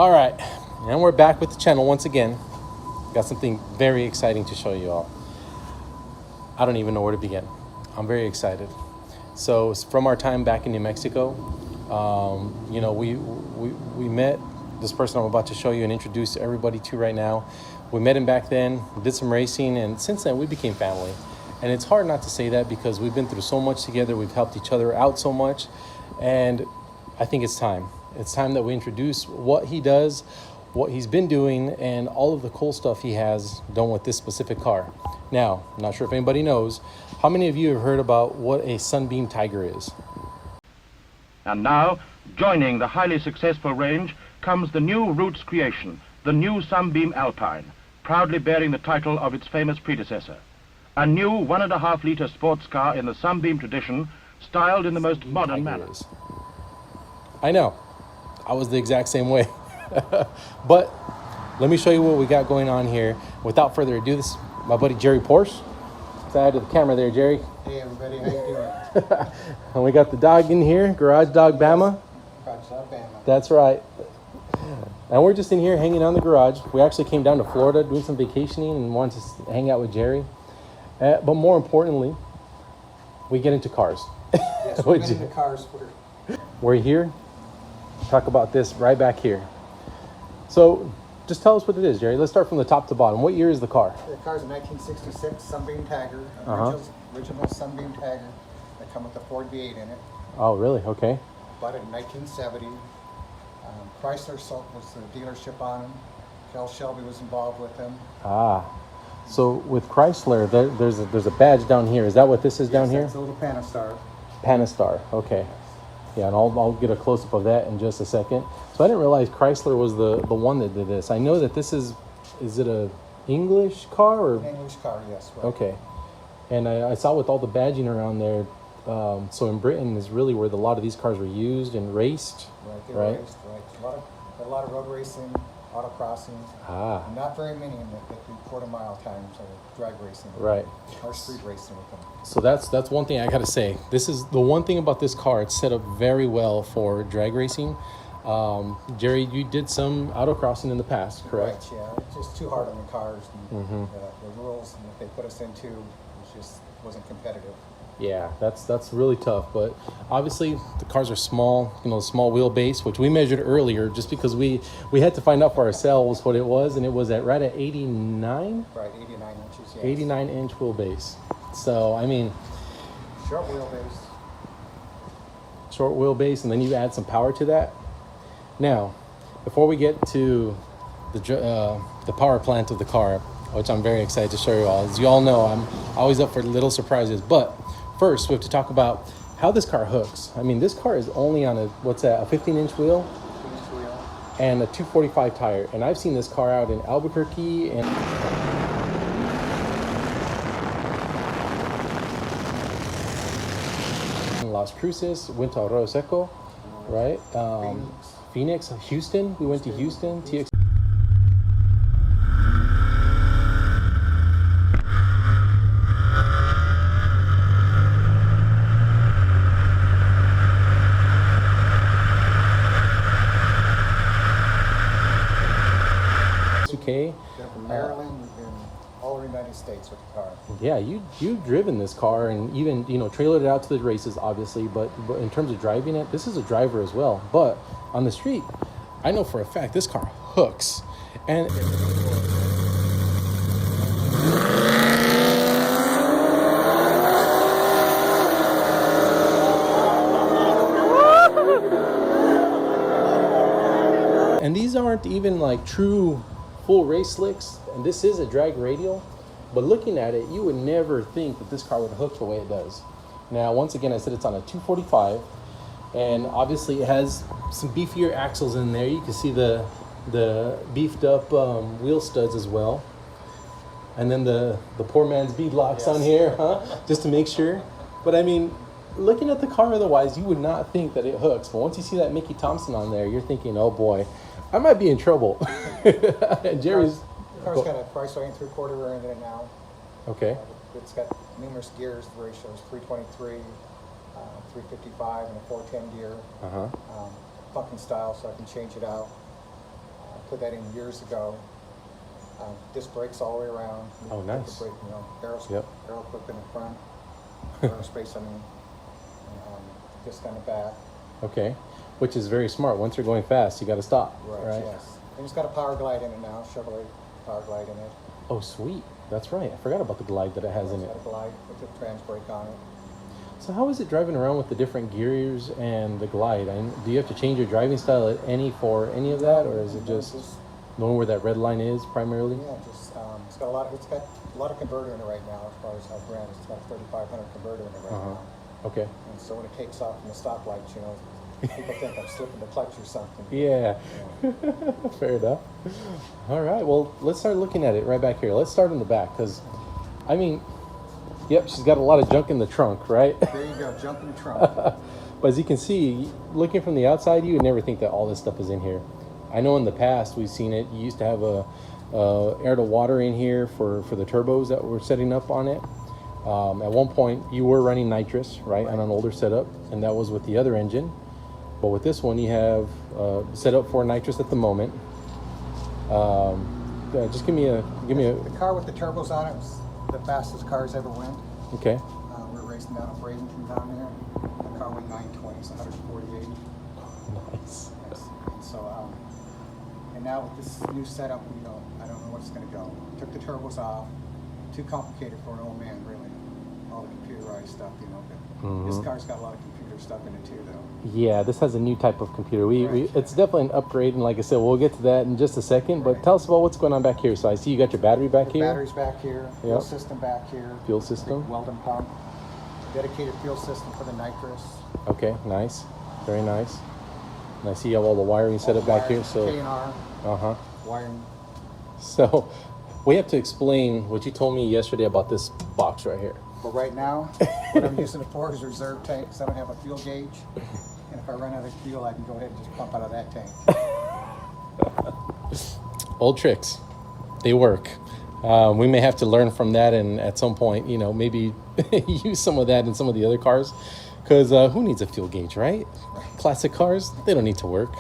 All right, and we're back with the channel once again. Got something very exciting to show you all. I don't even know where to begin. I'm very excited. So it's from our time back in New Mexico. You know, we met this person I'm about to show you and introduce everybody to right now. We met him back then, did some racing, and since then we became family. And it's hard not to say that because we've been through so much together. We've helped each other out so much. And I think it's time. It's time that we introduce what he does, what he's been doing, and all of the cool stuff he has done with this specific car. Now, I'm not sure if anybody knows, how many of you have heard about what a Sunbeam Tiger is? And now, joining the highly successful range comes the new Roots creation, the new Sunbeam Alpine, proudly bearing the title of its famous predecessor. A new 1.5-liter sports car in the Sunbeam tradition, styled in the most modern manner. I know, I was the exact same way. But let me show you what we got going on here. Without further ado, this is my buddy Gerald Porsch. Say hi to the camera there, Jerry. Hey everybody, how you doing? And we got the dog in here, Garage Dog Bama. Garage Dog Bama. That's right. And we're just in here hanging out in the garage. We actually came down to Florida doing some vacationing and wanted to hang out with Jerry. But more importantly, we get into cars. Yes, we get into cars. We're here. Talk about this right back here. So just tell us what it is, Jerry. Let's start from the top to bottom. What year is the car? The car's a 1966 Sunbeam Tiger, original Sunbeam Tiger that come with the Ford V8 in it. Oh, really? Okay. Bought it in 1970. Chrysler was the dealership on them. Kel Shelby was involved with them. Ah. So with Chrysler, there's a badge down here. Is that what this is down here? It's a little Panastar. Panastar. Okay. Yeah, and I'll get a close-up of that in just a second. So I didn't realize Chrysler was the one that did this. I know that this is it a English car or? English car, yes. Right. Okay. And I saw with all the badging around there, so in Britain is really where a lot of these cars were used and raced. Right, they right? raced, right. A lot of road racing, autocrossing. Ah. Not very many in the quarter-mile times or drag racing. Right. Or street racing with them. So that's one thing I gotta say. This is the one thing about this car. It's set up very well for drag racing. Jerry, you did some autocrossing in the past, correct? Right, yeah. It's just too hard on the cars. And the rules that they put us into wasn't competitive. Yeah, that's really tough. But obviously the cars are small, small wheelbase, which we measured earlier just because we had to find out for ourselves what it was, and it was right at 89? Right, 89 inches, yes. 89-inch wheelbase. So, I mean... Short wheelbase. Short wheelbase, and then you add some power to that. Now, before we get to the power plant of the car, which I'm very excited to show you all. As you all know, I'm always up for little surprises. But first, we have to talk about how this car hooks. I mean, this car is only on a 15-inch wheel? 15-inch wheel. And a 245 tire. And I've seen this car out in Albuquerque and... Las Cruces, went to Arroyo Seco, right? Phoenix, Houston. We went to Houston, TX. From Maryland, we've been all over the United States with the car. Yeah, you've driven this car and even trailered it out to the races, obviously. But in terms of driving it, this is a driver as well. But on the street, I know for a fact this car hooks. And these aren't even like true full race slicks, and this is a drag radial, but looking at it, you would never think that this car would hook the way it does. Now, once again, I said it's on a 245, and obviously it has some beefier axles in there. You can see the beefed up wheel studs as well, and then the poor man's bead locks on here, just to make sure. But I mean, looking at the car otherwise, you would not think that it hooks, but once you see that Mickey Thompson on there, you're thinking, oh boy, I might be in trouble. And Jerry's... The car's got a Chrysler 3/4 rear end in it now. Okay. It's got numerous gears. The ratio is 323, 355, and a 410 gear. Fucking style, so I can change it out. I put that in years ago. Disc brakes all the way around. Oh, nice. The brake, you know, Yep. barrel clip in the front, aerospace, I mean, disc on the back. Okay, which is very smart. Once you're going fast, you got to stop, right? Yes. And it's got a power glide in it now, Chevrolet power glide in it. Oh, sweet. That's right. I forgot about the glide that it has in It's it. got a glide with the trans brake on it. So how is it driving around with the different gears and the glide? Do you have to change your driving style at any for any of that, or is it just knowing where that red line is primarily? Yeah, just it's got a lot of converter in it right now. As far as how brand, it's got a 3500 converter in it right now. Okay. And so when it takes off from the stoplights, you know, people think I'm slipping the clutch or something. Yeah. Fair enough. All right. Well, let's start looking at it right back here. Let's start in the back because, I mean, yep, she's got a lot of junk in the trunk, right? There you go, junk in the trunk. But as you can see, looking from the outside, you would never think that all this stuff is in here. I know in the past we've seen it. You used to have a air to water in here for the turbos that were setting up on it. At one point, you were running nitrous, right, on an older setup, and that was with the other engine. But with this one, you have set up for nitrous at the moment. Just give me a. The car with the turbos on it was the fastest cars ever went. Okay. We were racing down at Bradenton down there. The car went 920, it's 148. Nice. Yes. And so, and now with this new setup, you know, I don't know where it's going to go. Took the turbos off. Too complicated for an old man, really. All the computerized stuff, you know. But this car's got a lot of computer stuff in it too, though. Yeah, this has a new type of computer. It's definitely an upgrade, and like I said, we'll get to that in just a second. But tell us about what's going on back here. So I see you got your battery back here. Batteries back here. Fuel system back here. Fuel system. Big Weldon pump. Dedicated fuel system for the nitrous. Okay, nice, very nice. And I see you have all the wiring set up back here. So K&R. Wiring. So we have to explain what you told me yesterday about this box right here. But right now, what I'm using it for is reserve tank, because I don't have a fuel gauge. And if I run out of fuel, I can go ahead and just pump out of that tank. Old tricks, they work. We may have to learn from that, and at some point, you know, maybe use some of that in some of the other cars, because who needs a fuel gauge, right? Classic cars, they don't need to work.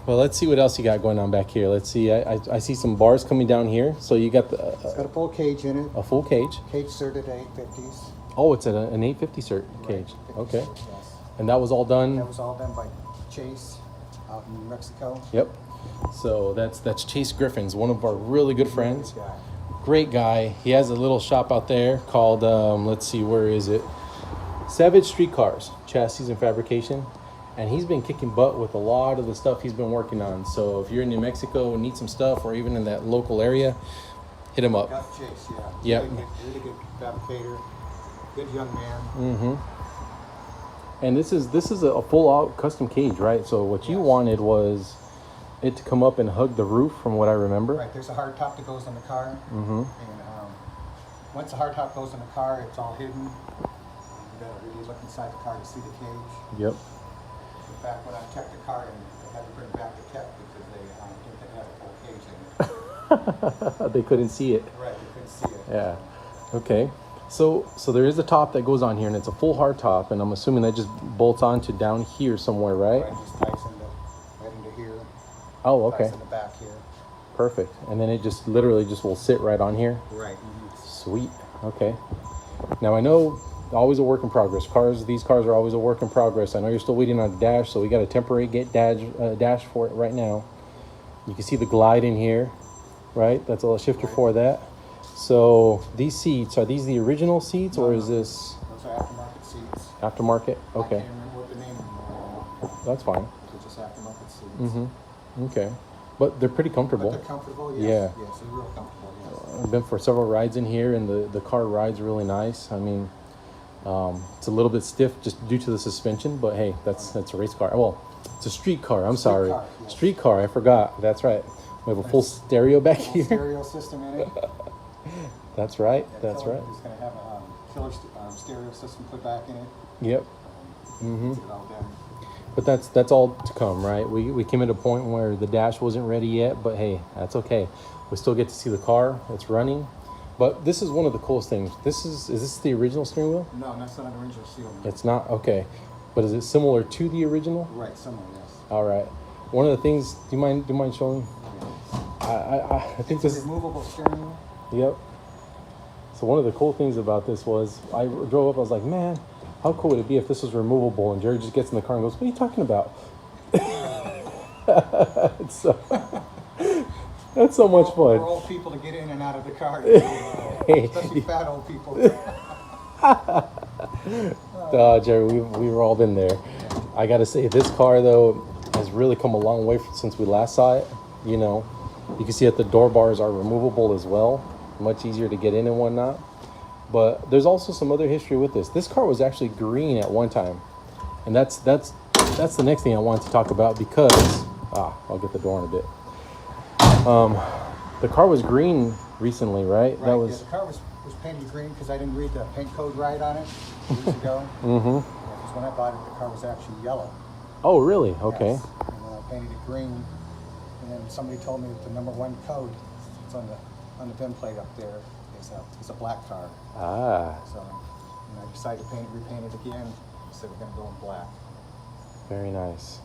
Well, let's see what else you got going on back here. Let's see. I see some bars coming down here. So you got the it's got a full cage in it. A full cage. Cage certed at 850s. Oh, it's an 850 cert cage. Okay. Cert, yes. And that was all done. That was all done by Chase out in New Mexico. Yep. So that's Chase Griffin's, one of our really good friends. Great guy. He has a little shop out there called let's see, where is it? Savage Street Cars, Chassis and Fabrication. And he's been kicking butt with a lot of the stuff he's been working on. So if you're in New Mexico and need some stuff, or even in that local area, hit him up. Got Chase, yeah. Yep. Really good fabricator, good young man. And this is a full out custom cage, right? So what you wanted was it to come up and hug the roof, from what I remember. Right. There's a hard top that goes on the car. And once the hard top goes on the car, it's all hidden. You gotta really look inside the car to see the cage. Yep. In fact, when I checked the car, and they had to bring back the tech because they didn't have a full cage in it. They couldn't see it. Right, they couldn't see it. Yeah. Okay. So there is a top that goes on here, and it's a full hard top, and I'm assuming that just bolts onto down here somewhere, right? Right, just ties right into here. Oh, okay. Ties in the back here. Perfect. And then it just literally just will sit right on here. Right. Sweet. Okay. Now I know, always a work in progress. These cars are always a work in progress. I know you're still waiting on a dash, so we got a temporary dash for it right now. You can see the glide in here, right? That's a shifter for that. So these seats, are these the original seats, or is this Those are aftermarket seats. aftermarket? Okay. I can't remember what the name is. That's fine. They're just aftermarket seats. Okay. But they're pretty comfortable. But they're comfortable, Yeah. yes. Yes, they're real comfortable, yes. I've been for several rides in here, and the car rides really nice. I mean, it's a little bit stiff just due to the suspension, but hey, that's a race car. Well, it's a street car. I'm sorry. car, yes. Street car. I forgot. That's right. We have a full stereo back Full here. stereo system in it. That's right. Yeah, That's killer right. is going to have a killer stereo system put back in it. Yep. Get it all done. But that's all to come, right? We came at a point where the dash wasn't ready yet, but hey, that's okay. We still get to see the car. It's running. But this is one of the coolest things. Is this the original steering wheel? No, that's not an original seal. It's not? Okay. But is it similar to the original? Right, similar, yes. All right. One of the things, do you mind showing? I think It's this. a removable steering wheel. Yep. So one of the cool things about this was I drove up. I was like, man, how cool would it be if this was removable? And Jerry just gets in the car and goes, "What are you talking about?" It's so, that's so much For fun. old people to get in and out of the car, Hey. especially fat old people. Jerry, we've all been there. I gotta say, this car though has really come a long way since we last saw it. You know, you can see that the door bars are removable as well, much easier to get in and whatnot. But there's also some other history with this. This car was actually green at one time, and that's the next thing I wanted to talk about because I'll get the door in a bit. The car was green recently, right? Right, yeah, the car was painted green because I didn't read the paint code right on it years ago. Mm-hmm. Because when I bought it, the car was actually yellow. Oh, really? Okay. Yes. And then I painted it green, and then somebody told me that the #1 code, it's on the VIN plate up there, is a black car. Ah, So and I decided to repaint it again. So we're gonna go in black. very nice.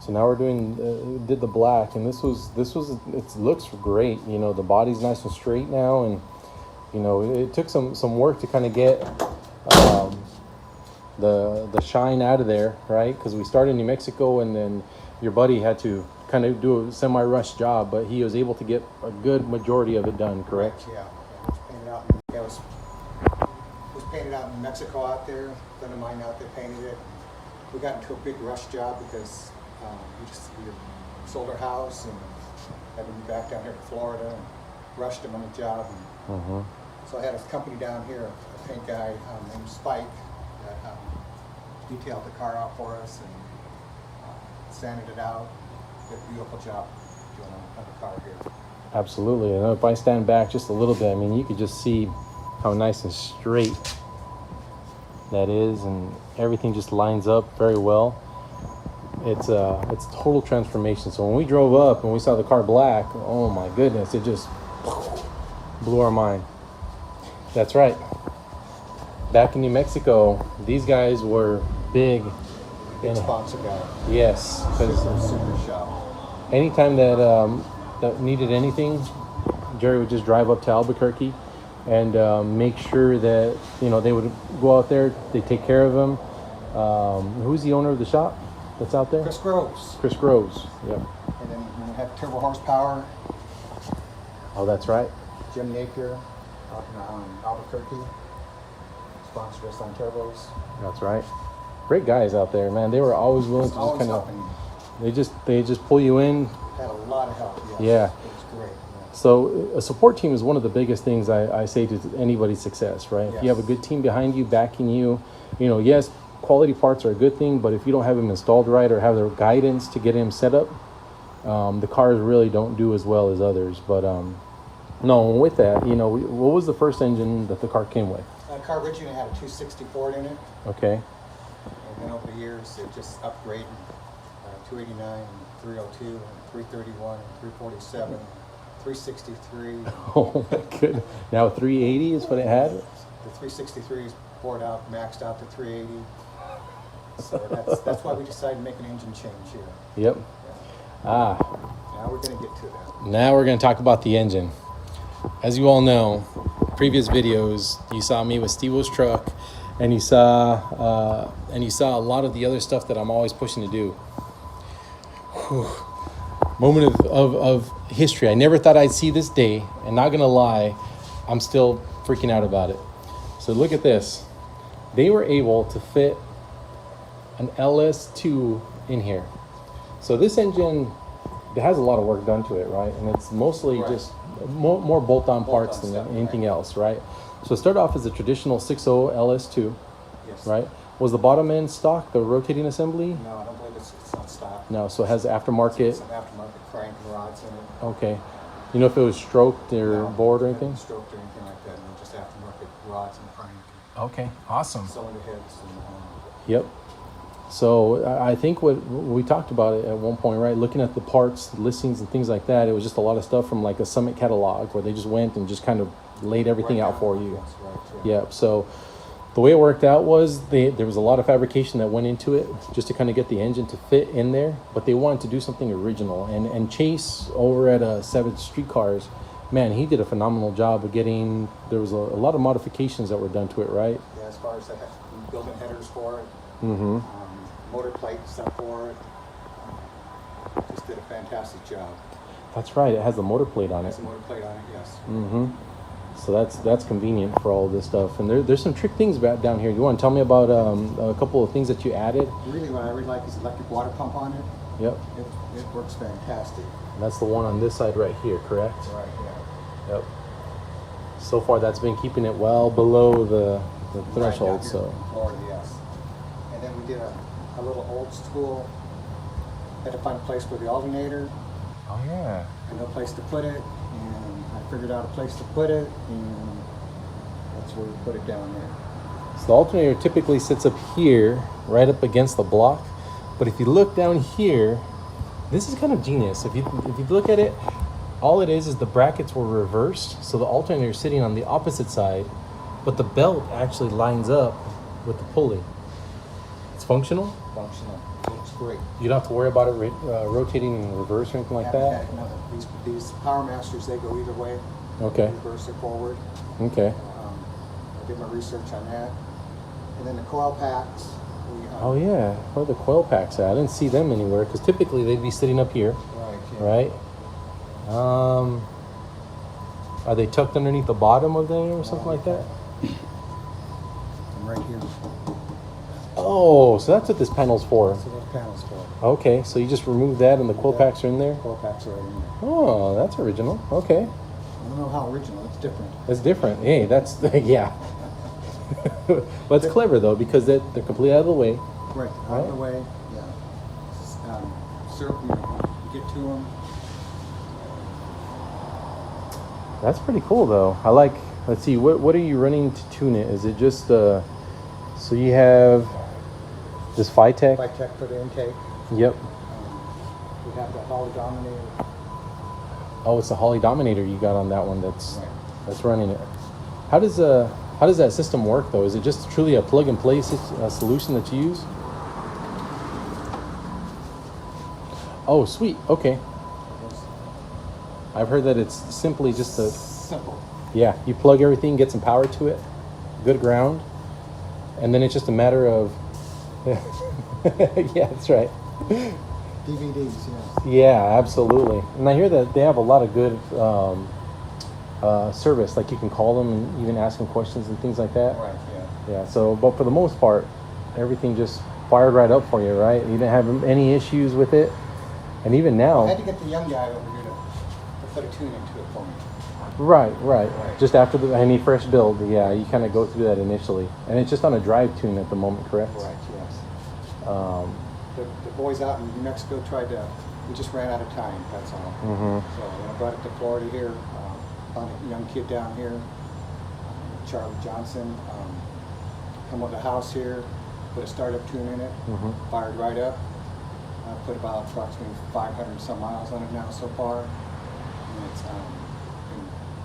So now we're doing did the black, and this was it looks great. You know, the body's nice and straight now, and you know it took some work to kind of get the shine out of there, right? Because we started in New Mexico, and then your buddy had to kind of do a semi-rush job, but he was able to get a good majority of it done, correct? Yeah, it was painted out. It was painted out in Mexico out there. A friend of mine out there painted it. We got into a big rush job because we sold our house and had to be back down here to Florida and rushed him on the job. And Mm-hmm. so I had a company down here, a paint guy named Spike, that detailed the car out for us and sanded it out. Did a beautiful job doing on the car here. Absolutely. And if I stand back just a little bit, I mean, you could just see how nice and straight that is, and everything just lines up very well. It's total transformation. So when we drove up and we saw the car black, oh my goodness, it just blew our mind. That's right. Back in New Mexico, these guys were big. Big sponsor guy. Yes, because Super shop. anytime that needed anything, Jerry would just drive up to Albuquerque and make sure that, you know, they would go out there, they take care of him. Who's the owner of the shop that's out there? Chris Groves. Chris Groves. Yep. And then we had Turbo Horsepower, Oh, that's right. Jim Napier out in Albuquerque. Sponsored us on turbos. That's right. Great guys out there, man. They were always willing to just Always kind of. helping. They just pull you in. Had a lot of help. Yes. Yeah. It was great. Yeah. So a support team is one of the biggest things I say to anybody's success, right? If you Yes. have a good team behind you, backing you, you know, yes, quality parts are a good thing, but if you don't have them installed right or have the guidance to get him set up, the cars really don't do as well as others. But no, with that, you know, what was the first engine that the car came with? The car originally had a 260 Ford in it, Okay. and then over the years it just upgraded 289, 302, and 331, 347, 363. Oh my goodness. Now 380 is what it had? The 363 is bored out, maxed out to 380. So that's why we decided to make an engine change here. Yep. Ah, Now we're going to get to that. now we're going to talk about the engine. As you all know, previous videos, you saw me with Steve-O's truck, and you saw a lot of the other stuff that I'm always pushing to do. Whew. Moment of history. I never thought I'd see this day, and not gonna lie, I'm still freaking out about it. So look at this. They were able to fit an LS2 in here. So this engine, it has a lot of work done to it, right? And it's mostly Right. just more bolt-on parts than stuff, anything right. else, right? So it started off as a traditional 6.0 LS2, Yes. right? Was the bottom end stock, the rotating assembly? No, I don't believe it's not stock. No, so it has aftermarket. Some aftermarket crank rods in it. Okay. You know if it was stroked or No, bored or it wasn't anything? stroked or anything like that. No, just aftermarket rods and crank, Okay, awesome. cylinder heads, and Yep. So I think what we talked about it at one point, right? Looking at the parts, listings, and things like that, it was just a lot of stuff from like a Summit catalog where they just went and just kind of laid everything right out now, for you. That's right. Yeah. Yep. So The way it worked out was there was a lot of fabrication that went into it just to kind of get the engine to fit in there, but they wanted to do something original. And Chase over at Savage Streetcars, man, he did a phenomenal job of getting. There was a lot of modifications that were done to it, right? Yeah, as far as building headers for it, Mm-hmm. motor plate stuff for it. Just did a fantastic job. That's right. It has the motor plate on it. There's a motor plate on it, yes. Mm-hmm. So that's convenient for all of this stuff. And there's some trick things about down here. You want to tell me about a couple of things that you added? Really, what I really like is electric water pump on it. Yep. It works fantastic. And that's the one on this side right here, correct? Right, yeah. Yep. So far, that's been keeping it well below the threshold. Right down here So. in Florida, yes. And then we did a little old school. Had to find a place for the alternator. Oh yeah. And no place to put it. And I figured out a place to put it, and that's where we put it down there. So the alternator typically sits up here, right up against the block. But if you look down here, this is kind of genius. If you look at it, all it is the brackets were reversed, so the alternator is sitting on the opposite side, but the belt actually lines up with the pulley. It's functional. Functional. Looks great. You don't have to worry about it rotating in reverse or anything like that. These Power Masters, they go either way. Okay. Reverse or forward. Okay. I did my research on that. And then the coil packs. Oh yeah, where are the coil packs at? I didn't see them anywhere because typically they'd be sitting up here, Right. Yeah. right? Are they tucked underneath the bottom of there or something like that? And right here. Oh, so that's what this panel's for. That's what those panels for. Okay, so you just remove that and the coil packs are in there? Coil packs are right in there. Oh, that's original. Okay. I don't know how original. It's different. That's different. Hey, that's, yeah. But it's clever though because they're completely out of the way. Right. Out of the way. Yeah. Syrup, you get to them. That's pretty cool though. I like, let's see, what are you running to tune it? Is it just, so you have this Phytech? Phytech for the intake. Yep. We have the Holly Dominator. Oh, it's the Holly Dominator you got on that one that's running it. How does that system work though? Is it just truly a plug and play solution that you use? Oh, sweet. Okay. I've heard that it's simply just a Simple. yeah. You plug everything, get some power to it, good ground, and then it's just a matter of yeah, that's right. DVDs, yes. Yeah, absolutely. And I hear that they have a lot of good service. Like you can call them and even ask them questions and things like that. Right, yeah. Yeah. So, but for the most part, everything just fired right up for you, right? You didn't have any issues with it, and even now. I had to get the young guy over here to put a tune into it for me. Right. Just after any fresh build, yeah, you kind of go through that initially, and it's just on a drive tune at the moment, correct? Right, yes. The boys out in New Mexico we just ran out of time, that's all. Mm-hmm. So when I brought it to Florida here, found a young kid down here, Charlie Johnson, come with the house here, put a startup tune in it, fired right up. Put about approximately 500 and some miles on it now so far, and it's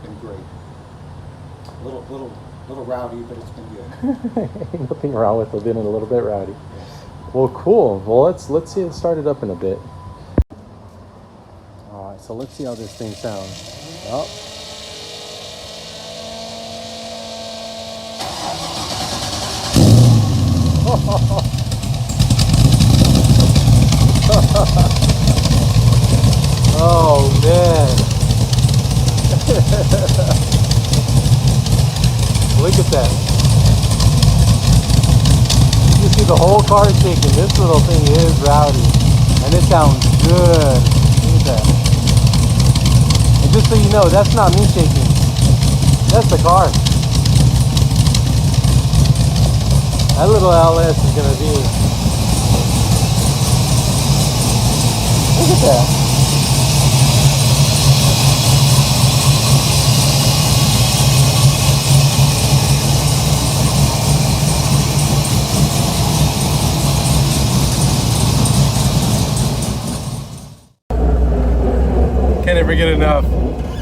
been great. Little rowdy, but it's been good. Nothing wrong with it being a little bit rowdy. Yes. Well, cool. Well, let's see it start it up in a bit. All right, so let's see how this thing sounds. Oh. Oh man. Look at that. You can see the whole car shaking. This little thing is rowdy. And it sounds good. Look at that. And just so you know, that's not me shaking. That's the car. That little LS is gonna be. Look at that. Can't ever get enough.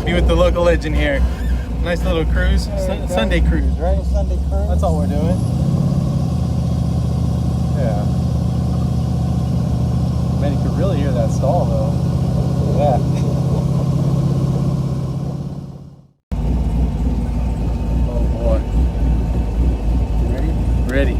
Be with the local legend here. Nice little cruise. Sunday cruise, right? Sunday cruise. That's all we're doing. Yeah. Man, you could really hear that stall though. Yeah. Oh boy. Ready? Ready.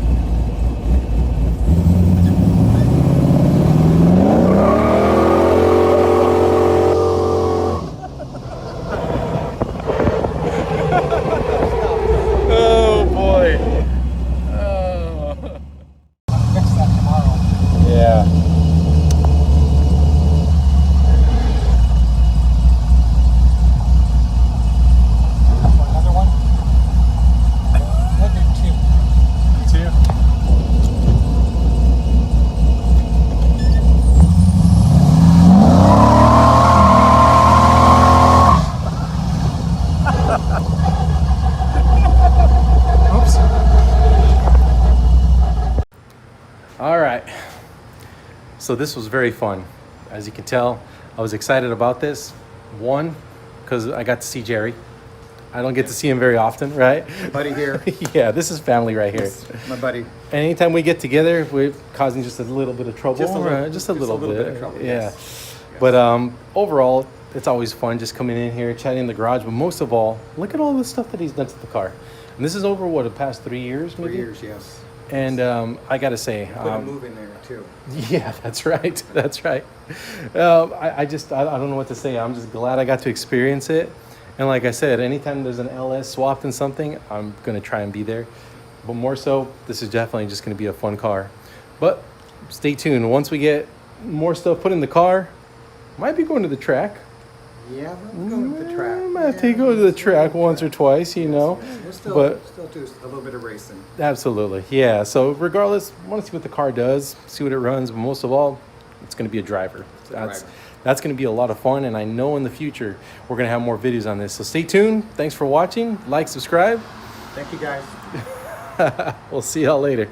Oh boy. Oh. Fix that tomorrow. Yeah. Another one? We'll do two. Two. Oops. All right. So this was very fun. As you can tell, I was excited about this. One, because I got to see Jerry. I don't get to see him very often, right? Buddy here. Yeah, this is family right here. My buddy. And anytime we get together, we're causing just a little bit of trouble. Just a little- right? Just a little bit. of trouble, Yeah. yes. But overall, it's always fun just coming in here, chatting in the garage. But most of all, look at all the stuff that he's done to the car. And this is over, what, the past 3 years, maybe? 3 years, yes. And I got to say... Put a move in there too. Yeah, that's right. That's right. I don't know what to say. I'm just glad I got to experience it. And like I said, anytime there's an LS swapped in something, I'm going to try and be there. But more so, this is definitely just going to be a fun car. But stay tuned. Once we get more stuff put in the car, might be going to the track. Yeah, we're going to the track. Might have to go to the track once or twice, you know. We'll still, But still do a little bit of racing. absolutely, yeah. So regardless, want to see what the car does, see what it runs, but most of all, it's going to be a driver. That's going to be a lot of fun, and I know in the future we're going to have more videos on this. So stay tuned. Thanks for watching. Like, subscribe. Thank you, guys. We'll see y'all later.